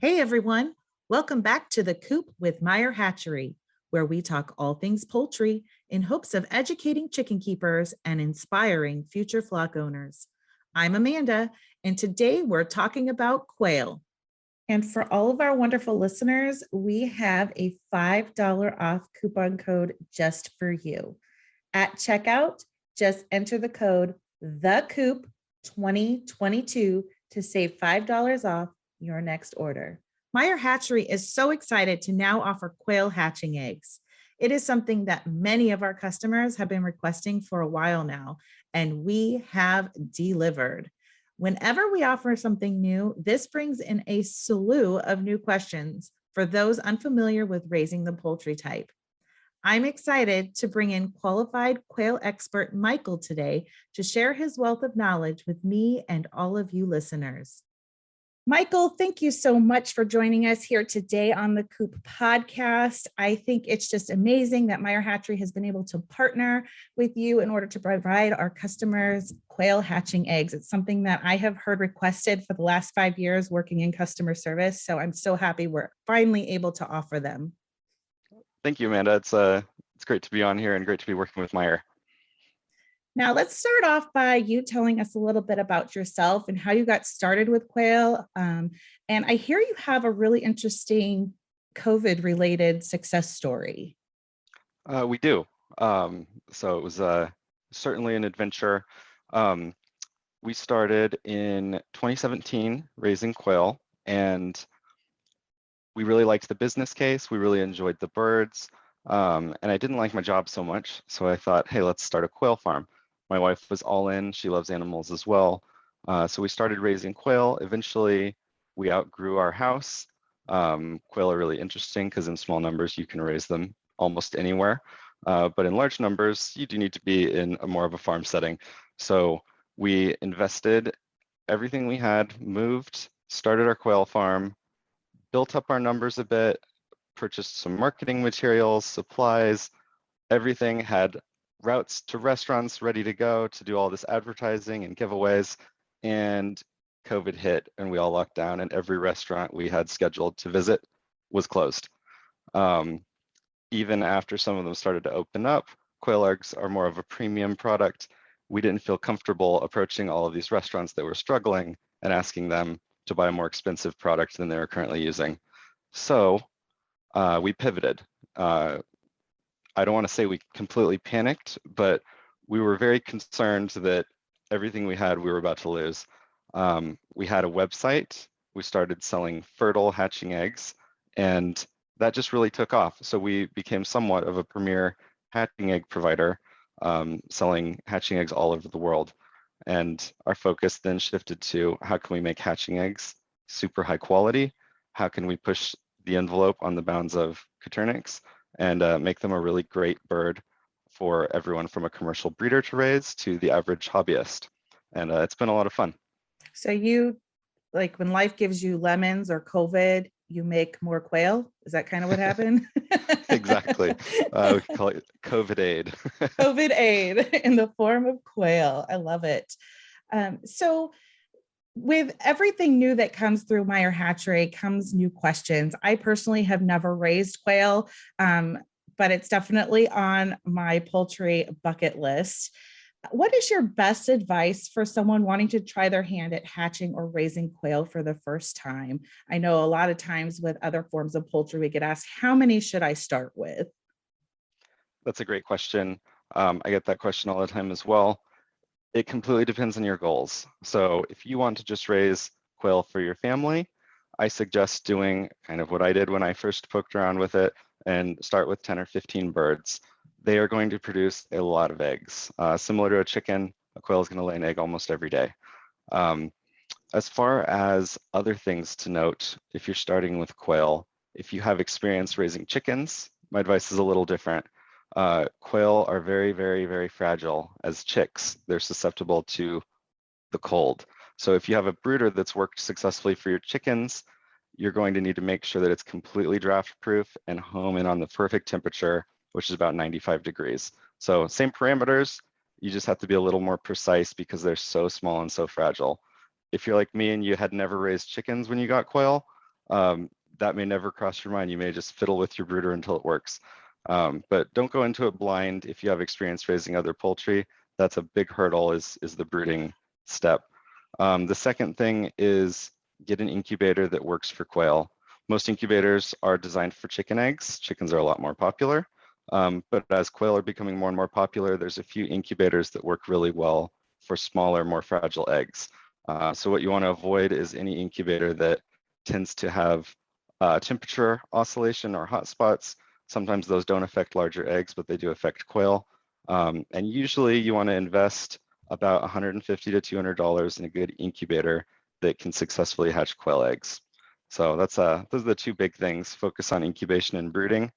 Hey everyone, welcome back to the Coop with Meyer Hatchery, where we talk all things poultry in hopes of educating chicken keepers and inspiring future flock owners. I'm Amanda, and today we're talking about quail. And for all of our wonderful listeners, we have a $5 off coupon code just for you. At checkout, just enter the code THECOOP2022 to save $5 off your next order. Meyer Hatchery is so excited to now offer quail hatching eggs. It is something that many of our customers have been requesting for a while now, and we have delivered. Whenever we offer something new, this brings in a slew of new questions for those unfamiliar with raising the poultry type. I'm excited to bring in qualified quail expert Michael today to share his wealth of knowledge with me and all of you listeners. Michael, thank you so much for joining us here today on the Coop podcast. I think it's just amazing that Meyer Hatchery has been able to partner with you in order to provide our customers quail hatching eggs. It's something that I have heard requested for the last 5 years working in customer service. So I'm so happy we're finally able to offer them. Thank you, Amanda. It's great to be on here and great to be working with Meyer. Now, let's start off by you telling us a little bit about yourself and how you got started with quail. And I hear you have a really interesting COVID-related success story. We do. So it was certainly an adventure. We started in 2017 raising quail, and we really liked the business case. We really enjoyed the birds, and I didn't like my job so much. So I thought, hey, let's start a quail farm. My wife was all in. She loves animals as well. So we started raising quail. Eventually, we outgrew our house. Quail are really interesting because in small numbers, you can raise them almost anywhere. But in large numbers, you do need to be in more of a farm setting. So we invested everything we had, moved, started our quail farm, built up our numbers a bit, purchased some marketing materials, supplies, everything, had routes to restaurants ready to go to do all this advertising and giveaways, and COVID hit and we all locked down and every restaurant we had scheduled to visit was closed. Even after some of them started to open up, quail eggs are more of a premium product. We didn't feel comfortable approaching all of these restaurants that were struggling and asking them to buy a more expensive product than they were currently using. So we pivoted. I don't want to say we completely panicked, but we were very concerned that everything we had, we were about to lose. We had a website. We started selling fertile hatching eggs, and that just really took off. So we became somewhat of a premier hatching egg provider, selling hatching eggs all over the world. And our focus then shifted to how can we make hatching eggs super high quality? How can we push the envelope on the bounds of Coturnix and make them a really great bird for everyone from a commercial breeder to raise to the average hobbyist. And it's been a lot of fun. So you, like when life gives you lemons or COVID, you make more quail? Is that kind of what happened? Exactly. We call it COVID aid. COVID aid in the form of quail. I love it. So with everything new that comes through Meyer Hatchery comes new questions. I personally have never raised quail, but it's definitely on my poultry bucket list. What is your best advice for someone wanting to try their hand at hatching or raising quail for the first time? I know a lot of times with other forms of poultry, we get asked, how many should I start with? That's a great question. I get that question all the time as well. It completely depends on your goals. So if you want to just raise quail for your family, I suggest doing kind of what I did when I first poked around with it and start with 10 or 15 birds. They are going to produce a lot of eggs. Similar to a chicken, a quail is going to lay an egg almost every day. As far as other things to note, if you're starting with quail, if you have experience raising chickens, my advice is a little different. Quail are very, very, very fragile as chicks. They're susceptible to the cold. So if you have a brooder that's worked successfully for your chickens, you're going to need to make sure that it's completely draft proof and home in on the perfect temperature, which is about 95 degrees. So same parameters, you just have to be a little more precise because they're so small and so fragile. If you're like me and you had never raised chickens when you got quail, that may never cross your mind. You may just fiddle with your brooder until it works. But don't go into it blind. If you have experience raising other poultry, that's a big hurdle is the brooding step. The second thing is get an incubator that works for quail. Most incubators are designed for chicken eggs. Chickens are a lot more popular. But as quail are becoming more and more popular, there's a few incubators that work really well for smaller, more fragile eggs. So what you want to avoid is any incubator that tends to have temperature oscillation or hot spots. Sometimes those don't affect larger eggs, but they do affect quail. And usually you want to invest about $150 to $200 in a good incubator that can successfully hatch quail eggs. So that's those are the two big things. Focus on incubation and brooding.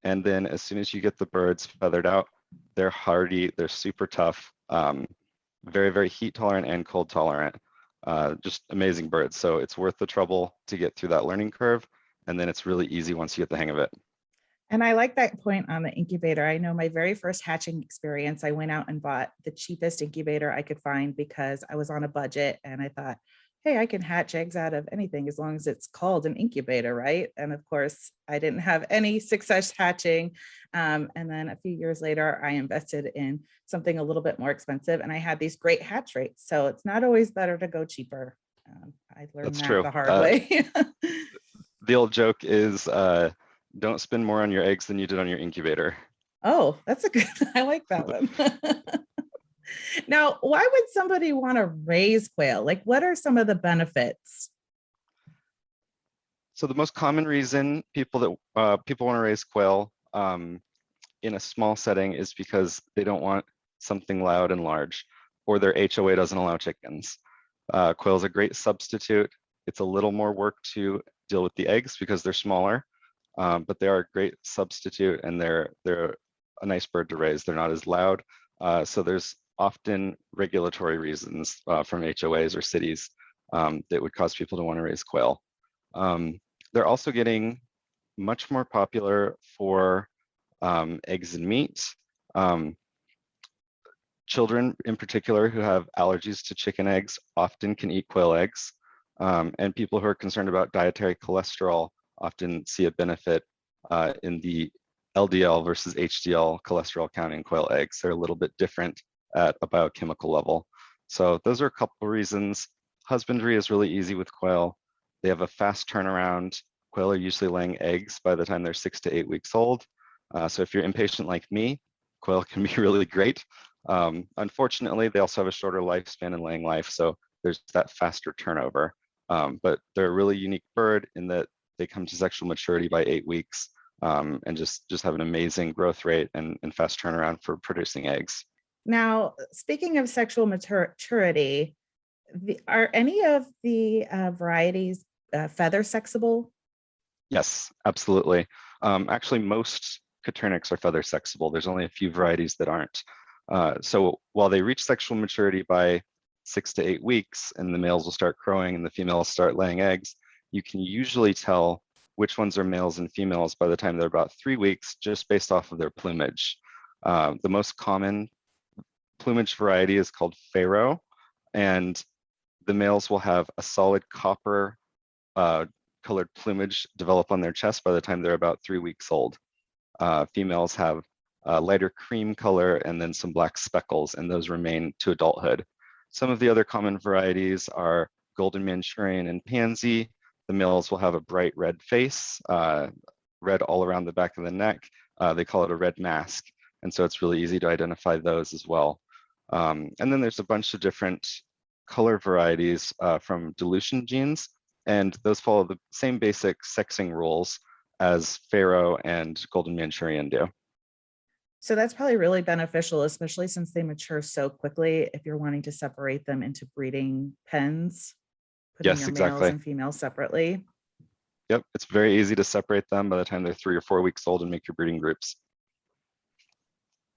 And then as soon as you get the birds feathered out, they're hardy, they're super tough, very, very heat tolerant and cold tolerant. Just amazing birds. So it's worth the trouble to get through that learning curve. And then it's really easy once you get the hang of it. And I like that point on the incubator. I know my very first hatching experience, I went out and bought the cheapest incubator I could find because I was on a budget and I thought, hey, I can hatch eggs out of anything as long as it's called an incubator, right? And of course, I didn't have any success hatching. And then a few years later, I invested in something a little bit more expensive and I had these great hatch rates. So it's not always better to go cheaper. I learned That's that true. the hard way. The old joke is don't spend more on your eggs than you did on your incubator. Oh, that's a good, I like that one. Now, why would somebody want to raise quail? Like, what are some of the benefits? So the most common reason people want to raise quail in a small setting is because they don't want something loud and large, or their HOA doesn't allow chickens. Quail is a great substitute. It's a little more work to deal with the eggs because they're smaller, but they are a great substitute and they're a nice bird to raise. They're not as loud. So there's often regulatory reasons from HOAs or cities that would cause people to want to raise quail. They're also getting much more popular for eggs and meat. Children in particular who have allergies to chicken eggs often can eat quail eggs. And people who are concerned about dietary cholesterol often see a benefit in the LDL versus HDL cholesterol count in quail eggs. They're a little bit different at a biochemical level. So those are a couple of reasons. Husbandry is really easy with quail. They have a fast turnaround. Quail are usually laying eggs by the time they're 6 to 8 weeks old. So if you're impatient like me, quail can be really great. Unfortunately, they also have a shorter lifespan in laying life, so there's that faster turnover. But they're a really unique bird in that they come to sexual maturity by 8 weeks and just have an amazing growth rate and fast turnaround for producing eggs. Now, speaking of sexual maturity, are any of the varieties feather sexable? Yes, absolutely. Actually, most Coternyx are feather sexable. There's only a few varieties that aren't. So while they reach sexual maturity by 6 to 8 weeks and the males will start crowing and the females start laying eggs, you can usually tell which ones are males and females by the time they're about 3 weeks just based off of their plumage. The most common plumage variety is called Pharaoh, and the males will have a solid copper colored plumage develop on their chest by the time they're about 3 weeks old. Females have lighter cream color and then some black speckles, and those remain to adulthood. Some of the other common varieties are Golden Manchurian and Pansy. The males will have a bright red face, red all around the back of the neck. They call it a red mask, and so it's really easy to identify those as well. And then there's a bunch of different color varieties from dilution genes, and those follow the same basic sexing rules as Pharaoh and Golden Manchurian do. So that's probably really beneficial, especially since they mature so quickly. If you're wanting to separate them into breeding pens, putting Yes, your males exactly. and females separately. Yep, it's very easy to separate them by the time they're 3 or 4 weeks old and make your breeding groups.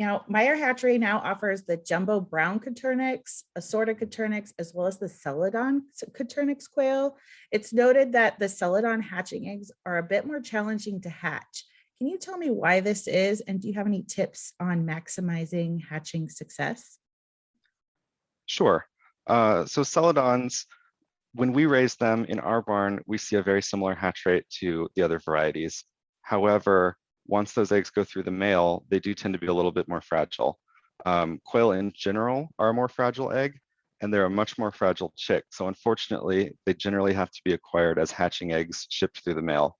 Now, Meyer Hatchery now offers the jumbo brown Coternyx, assorted Coternyx, as well as the Celadon Coternyx quail. It's noted that the Celadon hatching eggs are a bit more challenging to hatch. Can you tell me why this is? And do you have any tips on maximizing hatching success? Sure. So Celadons when we raise them in our barn, we see a very similar hatch rate to the other varieties. However, once those eggs go through the male, they do tend to be a little bit more fragile. Quail in general are a more fragile egg, and they're a much more fragile chick. So unfortunately, they generally have to be acquired as hatching eggs shipped through the mail.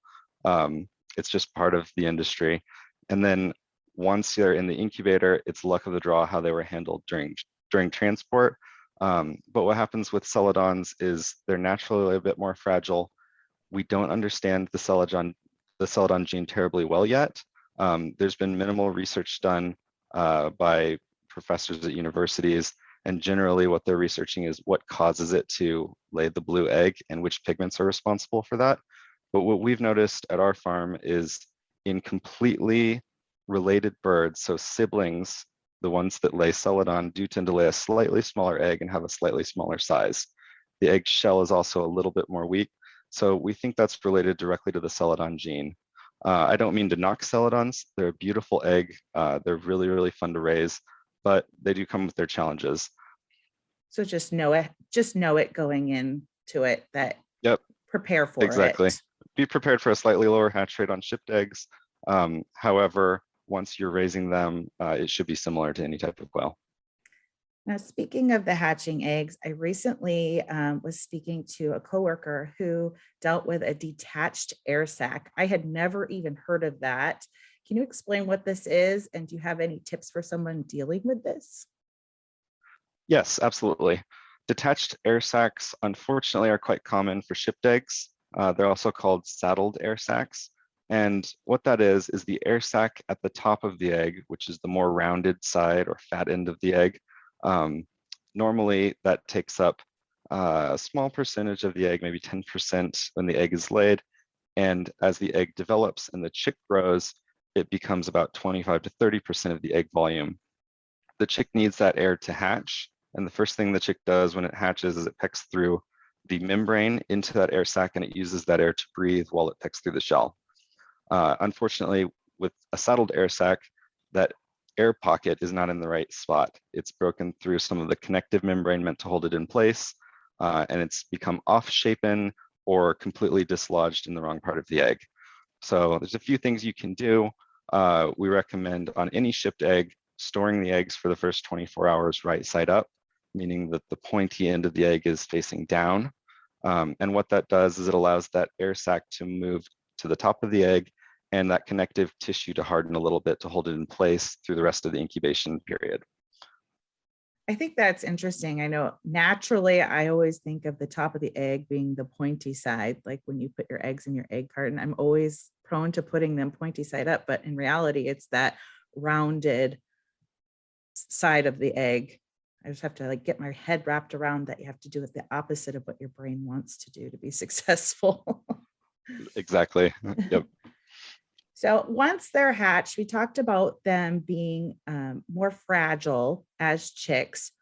It's just part of the industry. And then once they're in the incubator, it's luck of the draw how they were handled during transport. But what happens with celadons is they're naturally a bit more fragile. We don't understand the celadon gene terribly well yet. There's been minimal research done by professors at universities, and generally what they're researching is what causes it to lay the blue egg and which pigments are responsible for that. But what we've noticed at our farm is in completely related birds, so siblings, the ones that lay celadon do tend to lay a slightly smaller egg and have a slightly smaller size. The egg shell is also a little bit more weak, so we think that's related directly to the celadon gene. I don't mean to knock celadons. They're a beautiful egg. They're really, really fun to raise, but they do come with their challenges. So just know it going into it, that Yep, prepare for exactly. it. Be prepared for a slightly lower hatch rate on shipped eggs. However, once you're raising them, it should be similar to any type of quail. Now, speaking of the hatching eggs, I recently was speaking to a coworker who dealt with a detached air sac. I had never even heard of that. Can you explain what this is? And do you have any tips for someone dealing with this? Yes, absolutely. Detached air sacs, unfortunately, are quite common for shipped eggs. They're also called saddled air sacs. And what that is the air sac at the top of the egg, which is the more rounded side or fat end of the egg. Normally, that takes up a small percentage of the egg, maybe 10% when the egg is laid. And as the egg develops and the chick grows, it becomes about 25 to 30% of the egg volume. The chick needs that air to hatch. And the first thing the chick does when it hatches is it pecks through the membrane into that air sac, and it uses that air to breathe while it pecks through the shell. Unfortunately, with a saddled air sac, that air pocket is not in the right spot. It's broken through some of the connective membrane meant to hold it in place, and it's become off-shapen or completely dislodged in the wrong part of the egg. So there's a few things you can do. We recommend on any shipped egg, storing the eggs for the first 24 hours right side up, meaning that the pointy end of the egg is facing down. And what that does is it allows that air sac to move to the top of the egg and that connective tissue to harden a little bit to hold it in place through the rest of the incubation period. I think that's interesting. I know naturally I always think of the top of the egg being the pointy side, like when you put your eggs in your egg carton. I'm always prone to putting them pointy side up, but in reality, it's that rounded side of the egg. I just have to like get my head wrapped around that you have to do it the opposite of what your brain wants to do to be successful. Exactly. Yep. So once they're hatched, we talked about them being more fragile as chicks.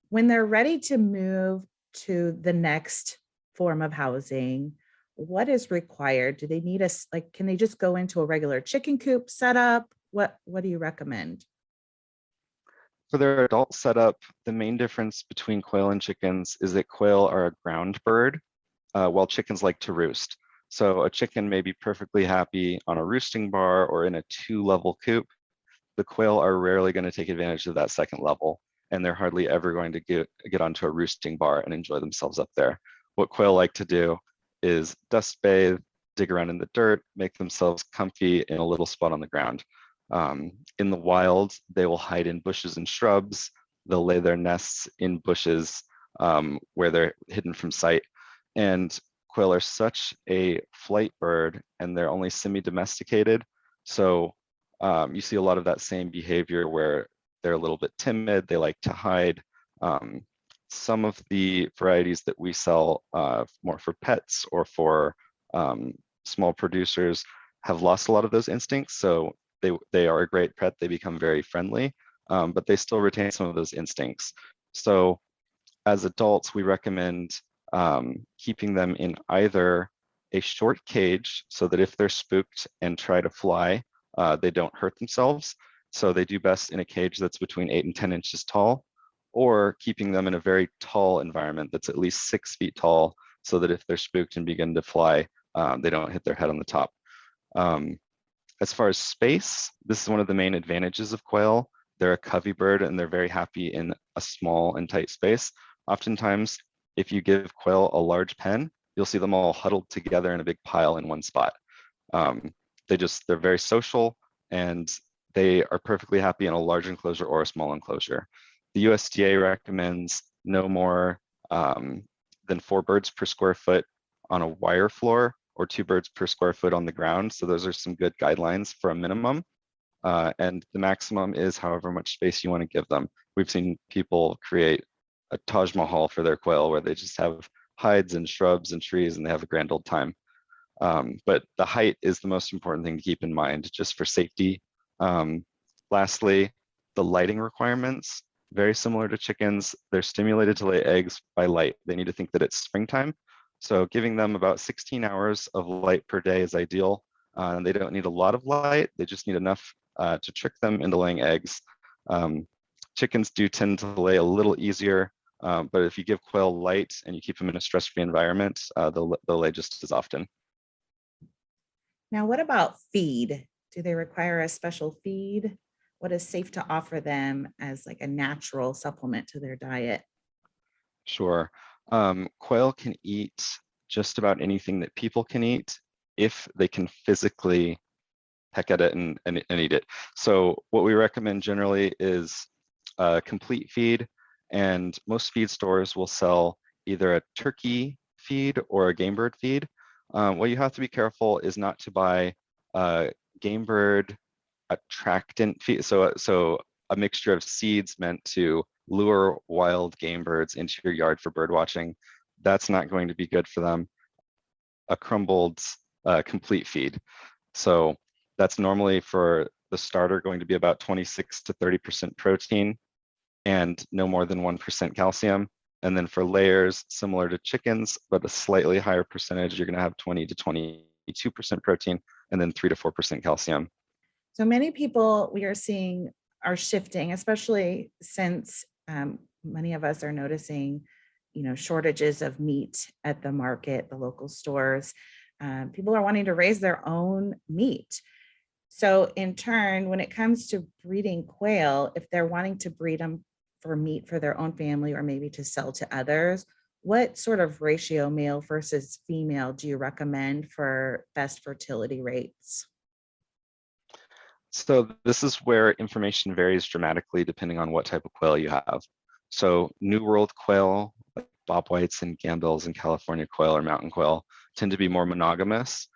When they're ready to move to the next form of housing, what is required? Do they need us, like, can they just go into a regular chicken coop setup? What do you recommend? For their adult setup, the main difference between quail and chickens is that quail are a ground bird, while chickens like to roost. So a chicken may be perfectly happy on a roosting bar or in a 2-level coop. The quail are rarely going to take advantage of that second level, and they're hardly ever going to get onto a roosting bar and enjoy themselves up there. What quail like to do is dust bathe, dig around in the dirt, make themselves comfy in a little spot on the ground. In the wild, they will hide in bushes and shrubs. They'll lay their nests in bushes where they're hidden from sight. And quail are such a flight bird, and they're only semi-domesticated. So you see a lot of that same behavior where they're a little bit timid, they like to hide. Some of the varieties that we sell more for pets or for small producers have lost a lot of those instincts. So they are a great pet, they become very friendly, but they still retain some of those instincts. So as adults, we recommend keeping them in either a short cage so that if they're spooked and try to fly, they don't hurt themselves. So they do best in a cage that's between 8 and 10 inches tall, or keeping them in a very tall environment that's at least 6 feet tall so that if they're spooked and begin to fly, they don't hit their head on the top. As far as space, this is one of the main advantages of quail. They're a covey bird and they're very happy in a small and tight space. Oftentimes, if you give quail a large pen, you'll see them all huddled together in a big pile in one spot. They're very social and they are perfectly happy in a large enclosure or a small enclosure. The USDA recommends no more than 4 birds per square foot on a wire floor or 2 birds per square foot on the ground. So those are some good guidelines for a minimum. And the maximum is however much space you want to give them. We've seen people create a Taj Mahal for their quail where they just have hides and shrubs and trees and they have a grand old time. But the height is the most important thing to keep in mind just for safety. Lastly, the lighting requirements, very similar to chickens. They're stimulated to lay eggs by light. They need to think that it's springtime. So giving them about 16 hours of light per day is ideal. They don't need a lot of light. They just need enough to trick them into laying eggs. Chickens do tend to lay a little easier, but if you give quail light and you keep them in a stress-free environment, they'll lay just as often. Now, what about feed? Do they require a special feed? What is safe to offer them as like a natural supplement to their diet? Sure. Quail can eat just about anything that people can eat if they can physically peck at it and eat it. So what we recommend generally is a complete feed, and most feed stores will sell either a turkey feed or a game bird feed. What you have to be careful is not to buy game bird attractant feed, so a mixture of seeds meant to lure wild game birds into your yard for bird watching. That's not going to be good for them. A crumbled complete feed. So that's normally for the starter going to be about 26 to 30% protein and no more than 1% calcium. And then for layers, similar to chickens, but a slightly higher percentage, you're going to have 20 to 22% protein and then 3 to 4% calcium. So many people we are seeing are shifting, especially since many of us are noticing, shortages of meat at the market, the local stores. People are wanting to raise their own meat. So in turn, when it comes to breeding quail, if they're wanting to breed them for meat for their own family or maybe to sell to others, what sort of ratio male versus female do you recommend for best fertility rates? So this is where information varies dramatically depending on what type of quail you have. So New World quail, like bobwhites and gambills and California quail or mountain quail, tend to be more monogamous.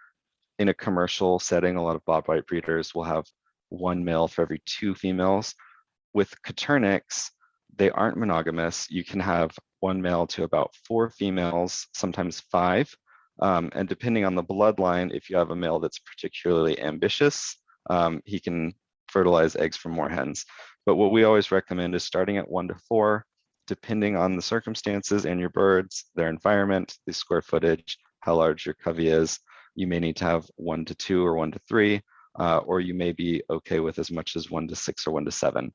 In a commercial setting, a lot of bobwhite breeders will have 1 male for every 2 females. With Coternyx, they aren't monogamous. You can have 1 male to about 4 females, sometimes 5. And depending on the bloodline, if you have a male that's particularly ambitious, he can fertilize eggs from more hens. But what we always recommend is starting at 1 to 4, depending on the circumstances and your birds, their environment, the square footage, how large your covey is. You may need to have 1 to 2 or 1 to 3, or you may be okay with as much as 1 to 6 or 1 to 7.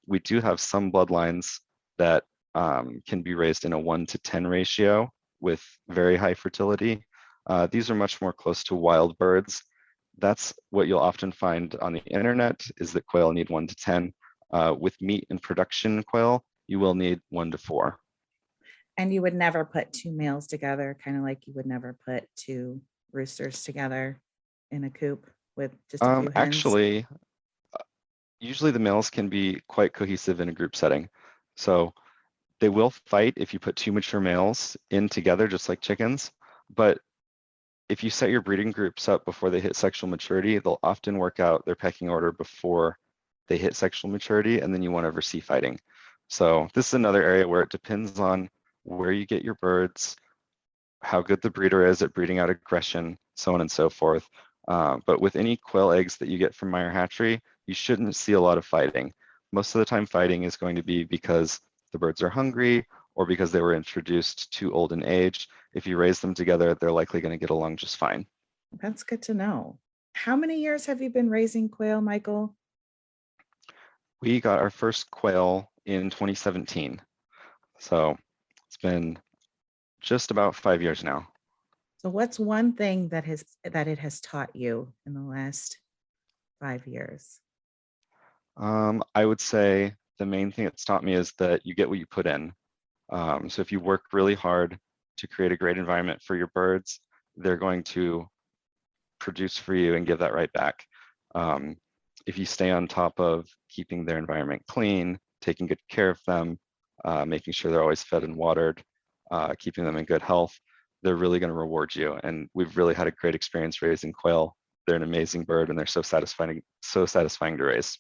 We do have some bloodlines that can be raised in a 1 to 10 ratio with very high fertility. These are much more close to wild birds. That's what you'll often find on the internet is that quail need 1 to 10. With meat and production quail, you will need 1 to 4. And you would never put 2 males together, kind of like you would never put 2 roosters together in a coop with just a few hens? Actually, usually the males can be quite cohesive in a group setting. So they will fight if you put 2 mature males in together, just like chickens. But if you set your breeding groups up before they hit sexual maturity, they'll often work out their pecking order before they hit sexual maturity, and then you won't ever see fighting. So this is another area where it depends on where you get your birds, how good the breeder is at breeding out aggression, so on and so forth. But with any quail eggs that you get from Meyer Hatchery, you shouldn't see a lot of fighting. Most of the time fighting is going to be because the birds are hungry or because they were introduced too old in age. If you raise them together, they're likely going to get along just fine. That's good to know. How many years have you been raising quail, Michael? We got our first quail in 2017. So it's been Just about 5 years now. So what's one thing that it has taught you in the last 5 years? I would say the main thing it's taught me is that you get what you put in. So if you work really hard to create a great environment for your birds, they're going to produce for you and give that right back. If you stay on top of keeping their environment clean, taking good care of them, making sure they're always fed and watered, keeping them in good health, they're really going to reward you. And we've really had a great experience raising quail. They're an amazing bird and they're so satisfying to raise.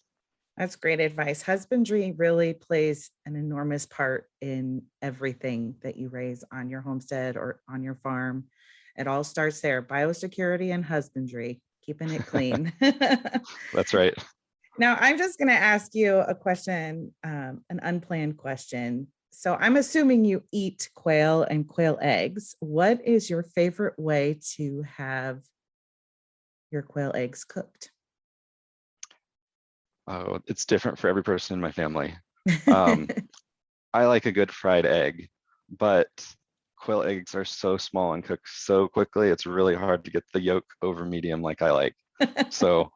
That's great advice. Husbandry really plays an enormous part in everything that you raise on your homestead or on your farm. It all starts there, biosecurity and husbandry, keeping it clean. That's right. Now, I'm just going to ask you a question, an unplanned question. So I'm assuming you eat quail and quail eggs. What is your favorite way to have your quail eggs cooked? Oh, it's different for every person in my family. Um, I like a good fried egg, but quail eggs are so small and cook so quickly, it's really hard to get the yolk over medium like I like. So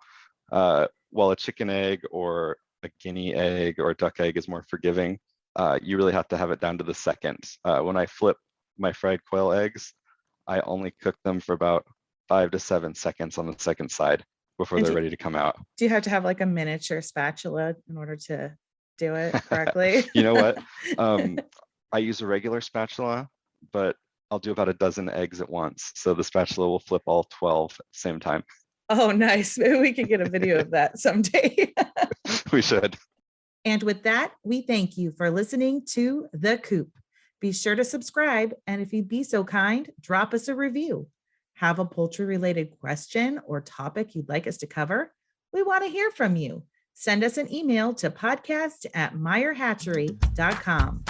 while a chicken egg or a guinea egg or a duck egg is more forgiving, you really have to have it down to the second. When I flip my fried quail eggs, I only cook them for about 5 to 7 seconds on the second side before they're ready to come out. Do you have to have like a miniature spatula in order to do it correctly? You know what? I use a regular spatula, but I'll do about a dozen eggs at once. So the spatula will flip all 12 at the same time. Oh, nice. Maybe we could get a video of that someday. We should. And with that, we thank you for listening to The Coop. Be sure to subscribe. And if you'd be so kind, drop us a review. Have a poultry related question or topic you'd like us to cover? We want to hear from you. Send us an email to podcast@meyerhatchery.com.